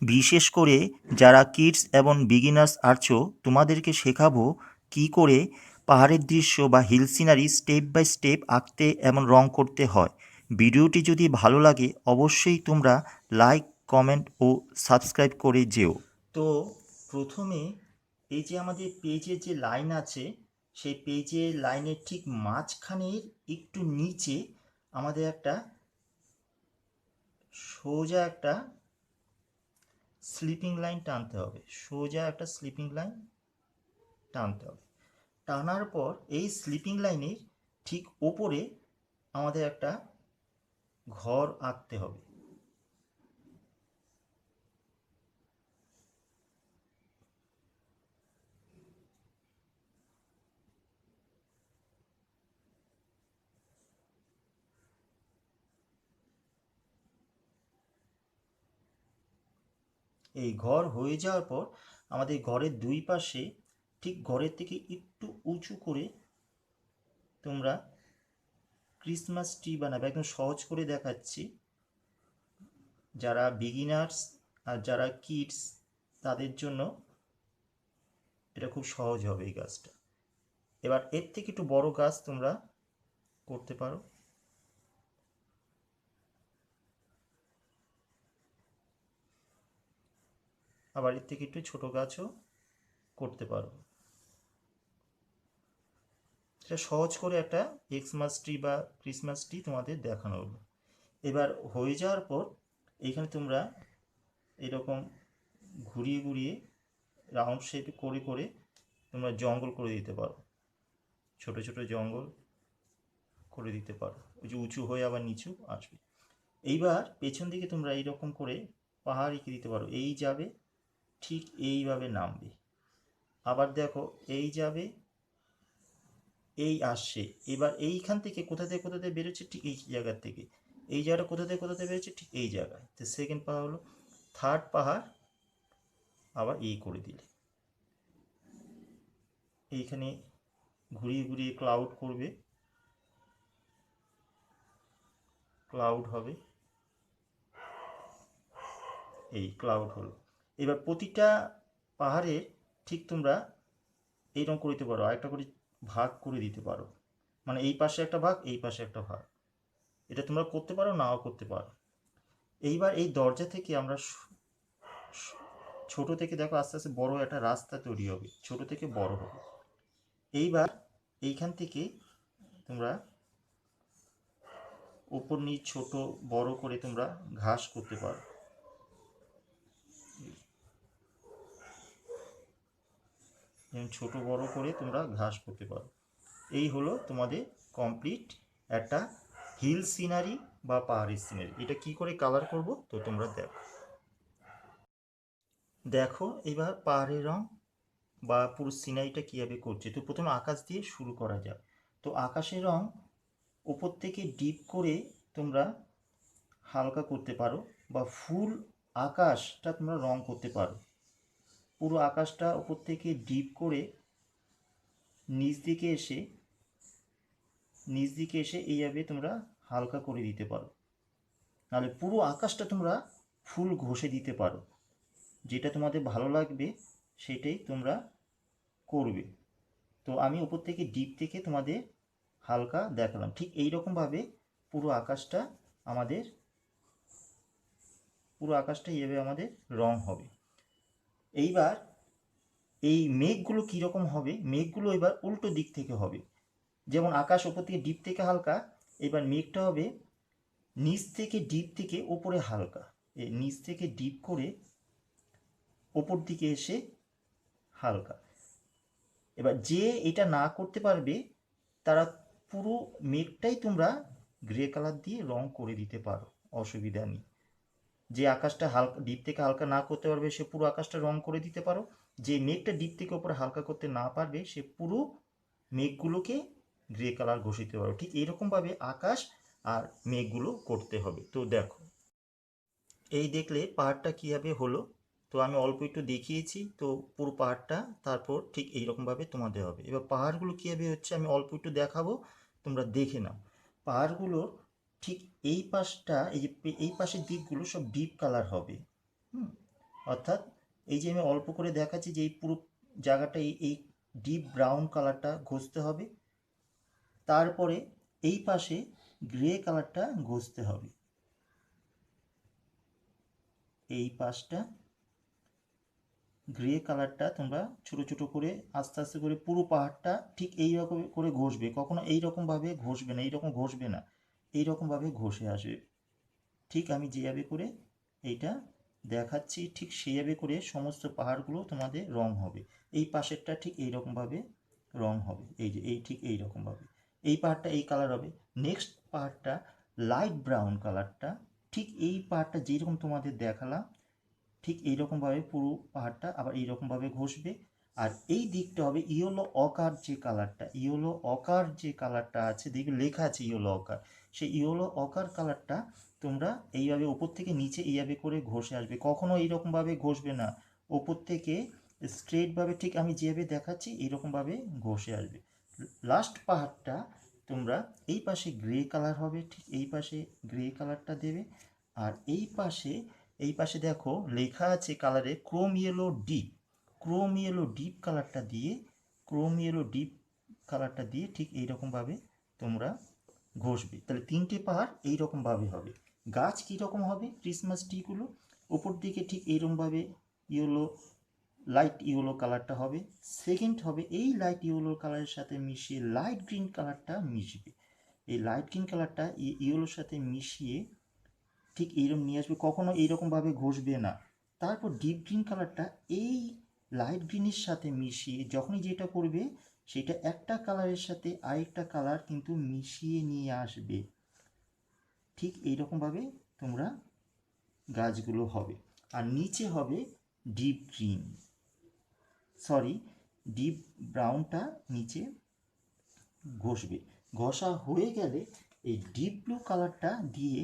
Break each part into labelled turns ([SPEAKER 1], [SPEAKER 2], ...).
[SPEAKER 1] বিশেষ করে যারা কিডস এবং বিগিনার্স আছো তোমাদেরকে শেখাবো কি করে পাহাড়ের দৃশ্য বা hill scenery step by step আঁকতে এবং রং করতে হয়। ভিডিওটি যদি ভালো লাগে অবশ্যই তোমরা লাইক, কমেন্ট ও সাবস্ক্রাইব করে যেও। তো প্রথমে এই যে আমাদের পেজের যে লাইন আছে সেই পেজের লাইনের ঠিক মাঝখানের একটু নিচে আমাদের একটা সোজা একটা স্লিপিং লাইন টানতে হবে, সোজা একটা স্লিপিং লাইন টানতে হবে। টানার পর এই স্লিপিং লাইনের ঠিক ওপরে আমাদের একটা ঘর আঁকতে হবে। এই ঘর হয়ে যাওয়ার পর আমাদের ঘরের দুই পাশে ঠিক ঘরের থেকে একটু উঁচু করে তোমরা ক্রিসমাস ট্রি বানাবে। একদম সহজ করে দেখাচ্ছি, যারা বিগিনার্স আর যারা কিডস তাদের জন্য এটা খুব সহজ হবে এই গাছটা। এবার এর থেকে একটু বড় গাছ তোমরা করতে পারো। আবার এর থেকে একটু ছোট গাছও করতে পারো। এটা সহজ করে একটা এক্সমাস ট্রি বা ক্রিসমাস ট্রি তোমাদের দেখানো হলো। এবার হয়ে যাওয়ার পর এইখানে তোমরা এরকম ঘুরিয়ে ঘুরিয়ে রাউন্ড শেপ করে করে তোমরা জঙ্গল করে দিতে পারো, ছোট ছোট জঙ্গল করে দিতে পারো, ওই যে উঁচু হয়ে আবার নিচু আসবে। এইবার পেছন দিকে তোমরা এইরকম করে পাহাড় এঁকে দিতে পারো, এই যাবে ঠিক এইভাবে নামবে, আবার দেখো এই যাবে এই আসছে। এবার এইখান থেকে কোথা থেকে বেরোচ্ছে ঠিক এই জায়গার থেকে, এই জায়গাটা কোথা থেকে বেরোচ্ছে ঠিক এই জায়গায়। তো সেকেন্ড পাহাড় হলো, থার্ড পাহাড় আবার এই করে দিলে এইখানে ঘুরিয়ে ঘুরিয়ে ক্লাউড করবে, ক্লাউড হবে, এই ক্লাউড হলো। এবার প্রতিটা পাহাড়ের ঠিক তোমরা এইরকম করে দিতে পারো, আরেকটা করে ভাগ করে দিতে পারো, মানে এই পাশে একটা ভাগ এই পাশে একটা ভাগ। এটা তোমরা করতে পারো, নাও করতে পারো। এইবার এই দরজা থেকে আমরা ছোট থেকে দেখো আস্তে আস্তে বড় একটা রাস্তা তৈরি হবে, ছোট থেকে বড় হবে। এইবার এইখান থেকে তোমরা উপর নিচ ছোট বড় করে তোমরা ঘাস করতে পারো। ছোট বড় করে তোমরা ঘাস করতে পারো। এই হলো তোমাদের কমপ্লিট একটা হিল সিনারি বা পাহাড়ের সিনারি। এটা কি করে কালার করব তো তোমরা দেখো। দেখো এবার পাহাড়ের রং বা পুরো সিনারিটা কীভাবে করছে। তো প্রথমে আকাশ দিয়ে শুরু করা যাক। তো আকাশের রং ওপর থেকে ডিপ করে তোমরা হালকা করতে পারো, বা ফুল আকাশটা তোমরা রং করতে পারো। পুরো আকাশটা ওপর থেকে ডিপ করে নিচ দিকে এসে এইভাবে তোমরা হালকা করে দিতে পারো। নাহলে পুরো আকাশটা তোমরা ফুল ঘষে দিতে পারো, যেটা তোমাদের ভালো লাগবে সেটাই তোমরা করবে। তো আমি উপর থেকে ডিপ থেকে তোমাদের হালকা দেখালাম, ঠিক এই রকমভাবে পুরো আকাশটা আমাদের এইভাবে আমাদের রং হবে। এইবার এই মেঘগুলো কীরকম হবে, মেঘগুলো এবার উল্টো দিক থেকে হবে। যেমন আকাশ ওপর থেকে ডিপ থেকে হালকা, এবার মেঘটা হবে নিচ থেকে ডিপ থেকে ওপরে হালকা, এই নিচ থেকে ডিপ করে ওপর দিকে এসে হালকা। এবার যে এটা না করতে পারবে তারা পুরো মেঘটাই তোমরা গ্রে কালার দিয়ে রং করে দিতে পারো, অসুবিধা নেই। যে আকাশটা হালকা ডিপ থেকে হালকা না করতে পারবে সে পুরো আকাশটা রং করে দিতে পারো। যে মেঘটা ডিপ থেকে ওপরে হালকা করতে না পারবে সে পুরো মেঘগুলোকে গ্রে কালার ঘষে দিতে পারো। ঠিক এইরকমভাবে আকাশ আর মেঘগুলো করতে হবে। তো দেখো, এই দেখলে পাহাড়টা কীভাবে হলো। তো আমি অল্প একটু দেখিয়েছি, তো পুরো পাহাড়টা তারপর ঠিক এইরকমভাবে তোমাদের হবে। এবার পাহাড়গুলো কীভাবে হচ্ছে আমি অল্প একটু দেখাবো, তোমরা দেখে নাও। পাহাড়গুলো ঠিক এই পাশটা, এই যে এই পাশের দিকগুলো সব ডিপ কালার হবে। হুম, অর্থাৎ এই যে আমি অল্প করে দেখাচ্ছি যে এই পুরো জায়গাটা এই ডিপ ব্রাউন কালারটা ঘষতে হবে, তারপরে এই পাশে গ্রে কালারটা ঘষতে হবে, এই পাশটা গ্রে কালারটা তোমরা ছোট ছোট করে আস্তে আস্তে করে পুরো পাহাড়টা ঠিক এই রকম করে ঘষবে, কখনো এই রকমভাবে ঘষবে না, এইরকম ঘষবে না, এইরকমভাবে ঘষে আসবে। ঠিক আমি যেভাবে করে এইটা দেখাচ্ছি ঠিক সেইভাবে করে সমস্ত পাহাড়গুলো তোমাদের রং হবে। এই পাশেরটা ঠিক এইরকমভাবে রং হবে, এই যে এই ঠিক এইরকমভাবে এই পাহাড়টা এই কালার হবে। নেক্সট পাহাড়টা লাইট ব্রাউন কালারটা, ঠিক এই পাহাড়টা যেরকম তোমাদের দেখালাম ঠিক এইরকমভাবে পুরো পাহাড়টা আবার এইরকমভাবে ঘষবে। আর এই দিকটা হবে ইয়েলো অকার যে কালারটা, ইয়েলো অকার যে কালারটা আছে দেখবে লেখা আছে ইয়েলো অকার, সেই ইয়েলো অকার কালারটা তোমরা এইভাবে ওপর থেকে নিচে এইভাবে করে ঘষে আসবে, কখনো এইরকমভাবে ঘষবে না, ওপর থেকে স্ট্রেটভাবে ঠিক আমি যেভাবে দেখাচ্ছি এইরকমভাবে ঘষে আসবে। লাস্ট পাহাড়টা তোমরা এই পাশে গ্রে কালার হবে, ঠিক এই পাশে গ্রে কালারটা দেবে। আর এই পাশে দেখো লেখা আছে কালারে Chrome yellow deep, Chrome yellow deep কালারটা দিয়ে, ক্রোম ইয়েলো ডিপ কালারটা দিয়ে ঠিক এইরকমভাবে তোমরা ঘষবে। তাহলে তিনটে পাহাড় এইরকমভাবে হবে। গাছ কীরকম হবে ক্রিসমাস ট্রিগুলো, ওপর দিকে ঠিক এইরকমভাবে ইয়েলো লাইট ইয়েলো কালারটা হবে, সেকেন্ড হবে এই লাইট ইয়েলো কালারের সাথে মিশিয়ে লাইট গ্রিন কালারটা মিশবে, এই লাইট গ্রিন কালারটা ইয়েলোর সাথে মিশিয়ে ঠিক এইরকম নিয়ে আসবে, কখনো এইরকমভাবে ঘষবে না। তারপর ডিপ গ্রিন কালারটা এই লাইট গ্রিনের সাথে মিশিয়ে যখনই যেটা করবে সেটা একটা কালারের সাথে আরেকটা কালার কিন্তু মিশিয়ে নিয়ে আসবে, ঠিক এইরকমভাবে তোমরা গাছগুলো হবে। আর নিচে হবে ডিপ গ্রিন, সরি ডিপ ব্রাউনটা নিচে ঘষবে। ঘষা হয়ে গেলে এই ডিপ ব্লু কালারটা দিয়ে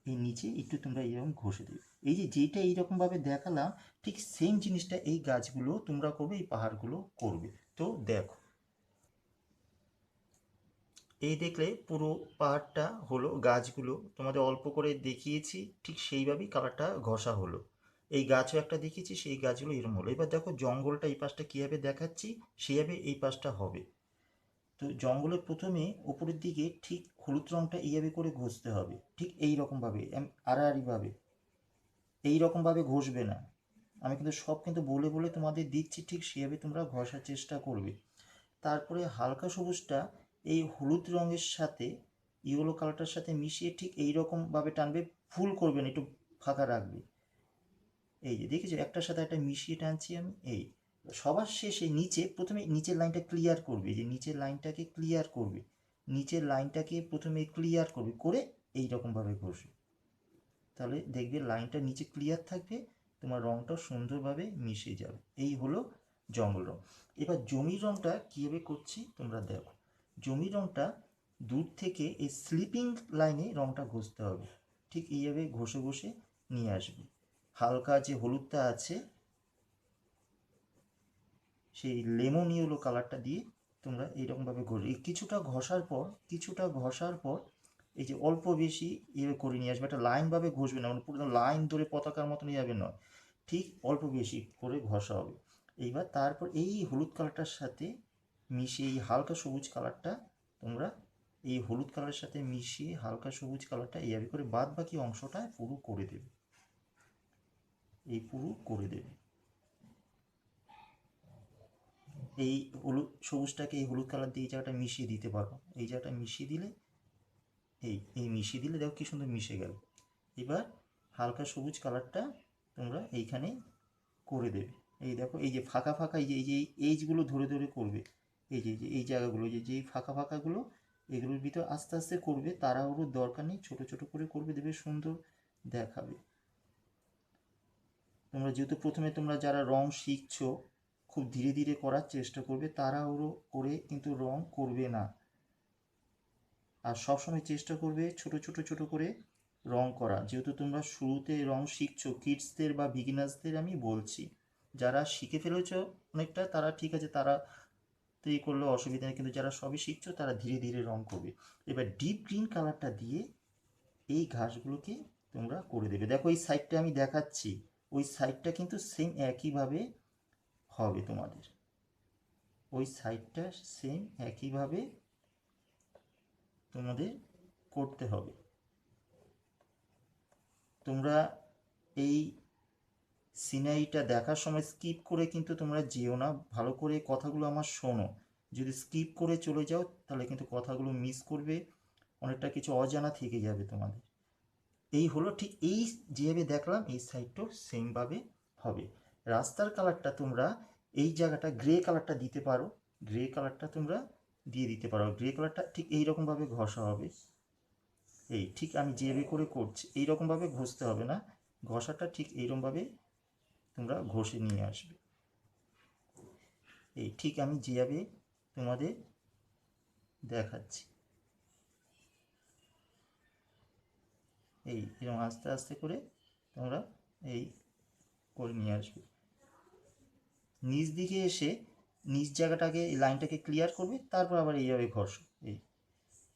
[SPEAKER 1] এই নিচে একটু তোমরা এইরকম ঘষে দেবে। এই যে যেটা এইরকমভাবে দেখালাম ঠিক সেম জিনিসটা এই গাছগুলো তোমরা করবে, এই পাহাড়গুলো করবে। তো দেখো এই দেখলে পুরো পাহাড়টা হলো, গাছগুলো তোমাদের অল্প করে দেখিয়েছি ঠিক সেইভাবেই কালারটা ঘষা হলো। এই গাছও একটা দেখিয়েছি, সেই গাছগুলো এরকম হলো। এবার দেখো জঙ্গলটা এই পাশটা কীভাবে দেখাচ্ছি সেইভাবে এই পাশটা হবে। তো জঙ্গলের প্রথমে উপরের দিকে ঠিক হলুদ রঙটা এইভাবে করে ঘষতে হবে, ঠিক এই রকমভাবে আড়াআড়িভাবে, এই রকমভাবে ঘষবে না। আমি কিন্তু সব কিন্তু বলে বলে তোমাদের দিচ্ছি, ঠিক সেভাবে তোমরা ঘষার চেষ্টা করবে। তারপরে হালকা সবুজটা এই হলুদ রঙের সাথে ইয়েলো কালারটার সাথে মিশিয়ে ঠিক এই রকমভাবে টানবে, ফুল করবে না, একটু ফাঁকা রাখবে। এই যে দেখেছো একটার সাথে একটা মিশিয়ে টানছি আমি। এই সবার শেষে নিচে প্রথমে নিচের লাইনটা ক্লিয়ার করবে, যে নিচের লাইনটাকে ক্লিয়ার করবে, নিচের লাইনটাকে প্রথমে ক্লিয়ার করবে করে এই রকমভাবে ঘষবে, তাহলে দেখবে লাইনটা নিচে ক্লিয়ার থাকবে, তোমার রঙটা সুন্দরভাবে মিশে যাবে। এই হলো জঙ্গল রঙ। এবার জমির রঙটা কীভাবে করছি তোমরা দেখো। জমির রঙটা দূর থেকে এই স্লিপিং লাইনে রঙটা ঘষতে হবে, ঠিক এইভাবে ঘষে ঘষে নিয়ে আসবে। হালকা যে হলুদটা আছে সেই লেমন ইয়েলো কালারটা দিয়ে তোমরা এইরকমভাবে ঘষবে। কিছুটা ঘষার পর এই যে অল্প বেশি ইয়ে করে নিয়ে আসবে, একটা লাইনভাবে ঘষবে না, মানে পুরো লাইন ধরে পতাকার মতো নিয়ে যাবে নয়, ঠিক অল্প বেশি করে ঘষা হবে। এইবার তারপর এই হলুদ কালারটার সাথে মিশিয়ে এই হালকা সবুজ কালারটা তোমরা এই হলুদ কালারের সাথে মিশিয়ে হালকা সবুজ কালারটা এইভাবে করে বাদ বাকি অংশটা পুরো করে দেবে, এই পুরো করে দেবে। এই হলুদ সবুজটাকে এই হলুদ কালার দিয়ে এই জায়গাটা মিশিয়ে দিতে পারো, এই জায়গাটা মিশিয়ে দিলে এই মিশিয়ে দিলে দেখো কি সুন্দর মিশে গেল। এবার হালকা সবুজ কালারটা তোমরা এইখানে করে দেবে। এই দেখো এই যে ফাঁকা ফাঁকা এই যে এইজগুলো ধরে ধরে করবে, এই যে এই জায়গাগুলো যে ফাঁকা ফাঁকাগুলো এগুলোর ভিতর আস্তে আস্তে করবে, তাড়াহুড়োর দরকার নেই, ছোট ছোট করে করবে, দেখবে সুন্দর দেখাবে। তোমরা যেহেতু প্রথমে তোমরা যারা রং শিখছো খুব ধীরে ধীরে করার চেষ্টা করবে, তাড়াহুড়ো করে কিন্তু রং করবে না। আর সবসময় চেষ্টা করবে ছোট ছোট ছোট করে রং করা, যেহেতু তোমরা শুরুতে রং শিখছো। কিডসদের বা বিগিনার্সদের আমি বলছি, যারা শিখে ফেলেছ অনেকটা তারা ঠিক আছে, তারা তো এই করলেও অসুবিধা নেই, কিন্তু যারা সবই শিখছো তারা ধীরে ধীরে রং করবে। এবার ডিপ গ্রিন কালারটা দিয়ে এই ঘাসগুলোকে তোমরা করে দেবে। দেখো এই সাইডটা আমি দেখাচ্ছি, ওই সাইডটা কিন্তু সেম একইভাবে হবে তোমাদের, ওই সাইডটা সেম একইভাবে তোমাদের করতে হবে। তোমরা এই সিনারিটা দেখার সময় স্কিপ করে কিন্তু তোমরা যেও না, ভালো করে কথাগুলো আমার শোনো। যদি স্কিপ করে চলে যাও তাহলে কিন্তু কথাগুলো মিস করবে, অনেকটা কিছু অজানা থেকে যাবে তোমাদের। এই হলো ঠিক এই যেভাবে দেখলাম এই সাইডটাও সেমভাবে হবে। রাস্তার কালারটা তোমরা এই জায়গাটা গ্রে কালারটা দিতে পারো, গ্রে কালারটা তোমরা দিয়ে দিতে পারো। গ্রে কালারটা ঠিক এইরকমভাবে ঘষা হবে, এই ঠিক আমি যেভাবে করে করছি এইরকমভাবে ঘষতে হবে না, ঘষাটা ঠিক এইরকমভাবে তোমরা ঘষে নিয়ে আসবে। এই ঠিক আমি যেভাবে তোমাদের দেখাচ্ছি, এই এরকম আস্তে আস্তে করে তোমরা এই করে নিয়ে আসবে। নিচ দিকে এসে নিচ জায়গাটাকে এই লাইনটাকে ক্লিয়ার করবে, তারপর আবার এইভাবে ঘষো, এই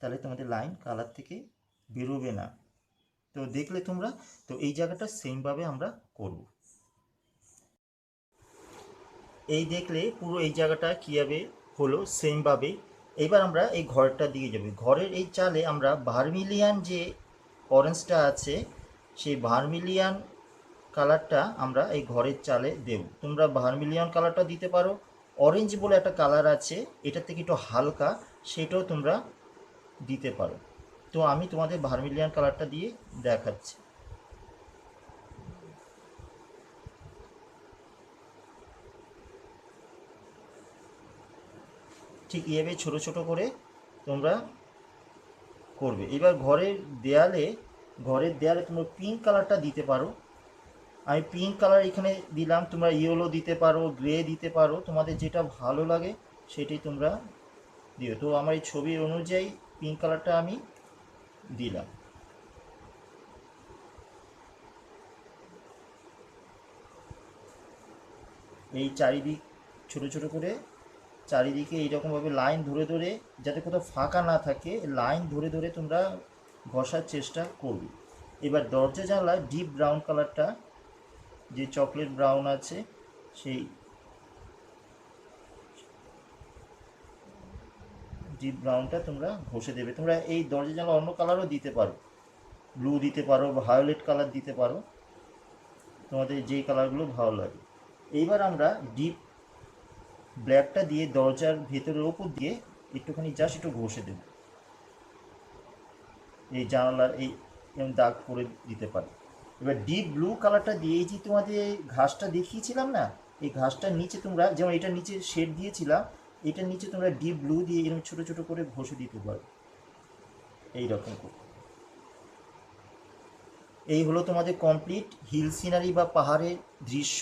[SPEAKER 1] তাহলে তোমাদের লাইন কালার থেকে বেরোবে না। তো দেখলে তোমরা, তো এই জায়গাটা সেমভাবে আমরা করব। এই দেখলে পুরো এই জায়গাটা কীভাবে হলো সেমভাবে। এবার আমরা এই ঘরটার দিকে যাবে। ঘরের এই চালে আমরা ভার্মিলিয়ান যে অরেঞ্জটা আছে সেই ভার্মিলিয়ান কালারটা আমরা এই ঘরের চালে দেব। তোমরা ভার্মিলিয়ান কালারটা দিতে পারো, অরেঞ্জ বলে একটা কালার আছে এটা থেকে একটু হালকা, সেটাও তোমরা দিতে পারো। তো আমি তোমাদের ভার্মিলিয়ান কালারটা দিয়ে দেখাচ্ছি। ঠিক এভাবে ছোট ছোট করে তোমরা করবে। এবার ঘরের দেয়ালে তোমরা পিঙ্ক কালারটা দিতে পারো। আমি পিঙ্ক কালার এখানে দিলাম, তোমরা ইয়েলো দিতে পারো, গ্রে দিতে পারো, তোমাদের যেটা ভালো লাগে সেটাই তোমরা দিও। তো আমার এই ছবির অনুযায়ী পিঙ্ক কালারটা আমি দিলাম। এই চারিদিক ছোট ছোট করে চারিদিকে এইরকমভাবে লাইন ধরে ধরে, যাতে কোথাও ফাঁকা না থাকে, লাইন ধরে ধরে তোমরা ঘষার চেষ্টা করবে। এবার দরজা জানলায় ডিপ ব্রাউন কালারটা, যে চকলেট ব্রাউন আছে সেই ডিপ ব্রাউনটা তোমরা ঘষে দেবে। তোমরা এই দরজা জানলা অন্য কালারও দিতে পারো, ব্লু দিতে পারো, ভায়োলেট কালার দিতে পারো, তোমাদের যেই কালারগুলো ভালো লাগে। এইবার আমরা ডিপ ব্ল্যাকটা দিয়ে দরজার ভেতরের ওপর দিয়ে একটুখানি জাস্ট একটু ঘষে দেব, এই জানালার এই দাগ করে দিতে পারি। এবার ডিপ ব্লু কালারটা দিয়ে এই যে তোমাদের ঘাসটা দেখিয়েছিলাম না, এই ঘাসটার নিচে তোমরা যেমন এটার নিচে শেড দিয়েছিলাম, এটার নিচে তোমরা ডিপ ব্লু দিয়ে এরকম ছোটো ছোটো করে ঘষে দিতে পারো এইরকম করে। এই হলো তোমাদের কমপ্লিট হিল সিনারি বা পাহাড়ের দৃশ্য।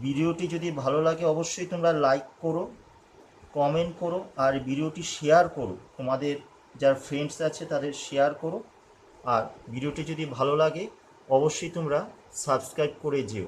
[SPEAKER 1] ভিডিওটি যদি ভালো লাগে অবশ্যই তোমরা লাইক করো, কমেন্ট করো, আর ভিডিওটি শেয়ার করো, তোমাদের যার ফ্রেন্ডস আছে তাদের শেয়ার করো। আর ভিডিওটি যদি ভালো লাগে অবশ্যই তোমরা সাবস্ক্রাইব করে যেও।